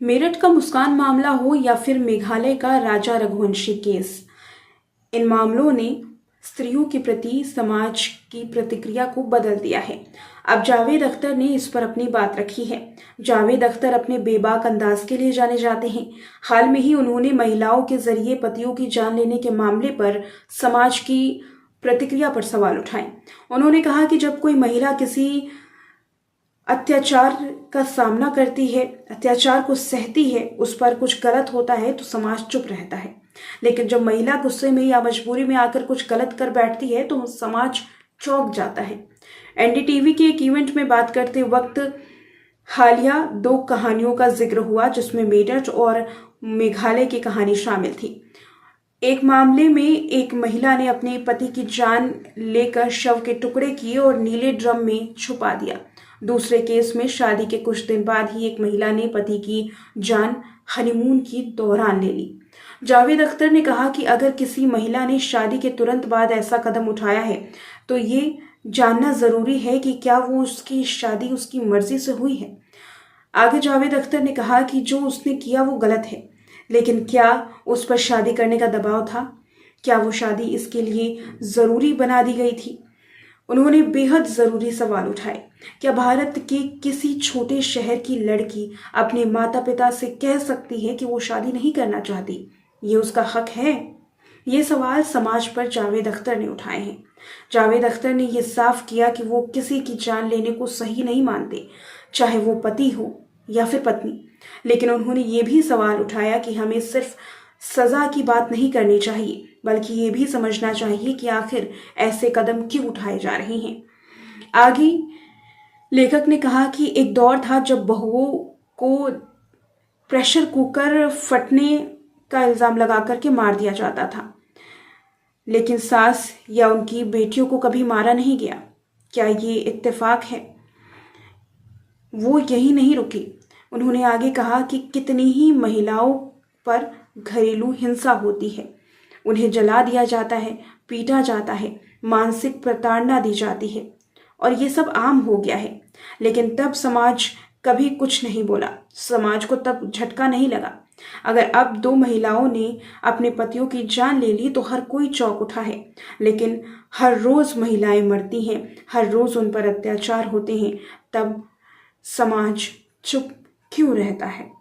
मेरठ का मुस्कान मामला हो या फिर मेघालय का राजा रघुवंशी केस, इन मामलों ने स्त्रियों के प्रति समाज की प्रतिक्रिया को बदल दिया है। अब जावेद अख्तर ने इस पर अपनी बात रखी है। जावेद अख्तर अपने बेबाक अंदाज के लिए जाने जाते हैं। हाल में ही उन्होंने महिलाओं के जरिए पतियों की जान लेने के मामले पर समाज की प्रतिक्रिया पर सवाल उठाए। उन्होंने कहा कि जब कोई महिला किसी अत्याचार का सामना करती है, अत्याचार को सहती है, उस पर कुछ गलत होता है तो समाज चुप रहता है। लेकिन जब महिला गुस्से में या मजबूरी में आकर कुछ गलत कर बैठती है तो समाज चौंक जाता है। एनडीटीवी के एक इवेंट में बात करते वक्त हालिया 2 कहानियों का जिक्र हुआ, जिसमें मेरठ और मेघालय की कहानी शामिल थी। एक मामले में एक महिला ने अपने पति की जान लेकर शव के टुकड़े किए और नीले ड्रम में छुपा दिया। दूसरे केस में शादी के कुछ दिन बाद ही एक महिला ने पति की जान हनीमून के दौरान ले ली। जावेद अख्तर ने कहा कि अगर किसी महिला ने शादी के तुरंत बाद ऐसा कदम उठाया है तो ये जानना जरूरी है कि क्या वो उसकी शादी उसकी मर्जी से हुई है। आगे जावेद अख्तर ने कहा कि जो उसने किया वो गलत है, लेकिन क्या उस पर शादी करने का दबाव था? क्या वो शादी इसके लिए जरूरी बना दी गई थी? उन्होंने बेहद जरूरी सवाल उठाए। क्या भारत के किसी छोटे शहर की लड़की अपने माता पिता से कह सकती है कि वो शादी नहीं करना चाहती? ये उसका हक है? ये सवाल समाज पर जावेद अख्तर ने उठाए हैं। जावेद अख्तर ने यह साफ किया कि वो किसी की जान लेने को सही नहीं मानते, चाहे वो पति हो या फिर पत्नी। लेकिन उन्होंने ये भी सवाल उठाया कि हमें सिर्फ सजा की बात नहीं करनी चाहिए, बल्कि ये भी समझना चाहिए कि आखिर ऐसे कदम क्यों उठाए जा रहे हैं। आगे लेखक ने कहा कि एक दौर था जब बहुओं को प्रेशर कुकर फटने का इल्जाम लगा करके मार दिया जाता था, लेकिन सास या उनकी बेटियों को कभी मारा नहीं गया। क्या ये इत्तेफाक है? वो यही नहीं रुकी। उन्होंने आगे कहा कि कितनी ही महिलाओं पर घरेलू हिंसा होती है, उन्हें जला दिया जाता है, पीटा जाता है, मानसिक प्रताड़ना दी जाती है, और ये सब आम हो गया है। लेकिन तब समाज कभी कुछ नहीं बोला, समाज को तब झटका नहीं लगा। अगर अब 2 महिलाओं ने अपने पतियों की जान ले ली तो हर कोई चौंक उठा है, लेकिन हर रोज महिलाएं मरती हैं, हर रोज उन पर अत्याचार होते हैं, तब समाज चुप क्यों रहता है?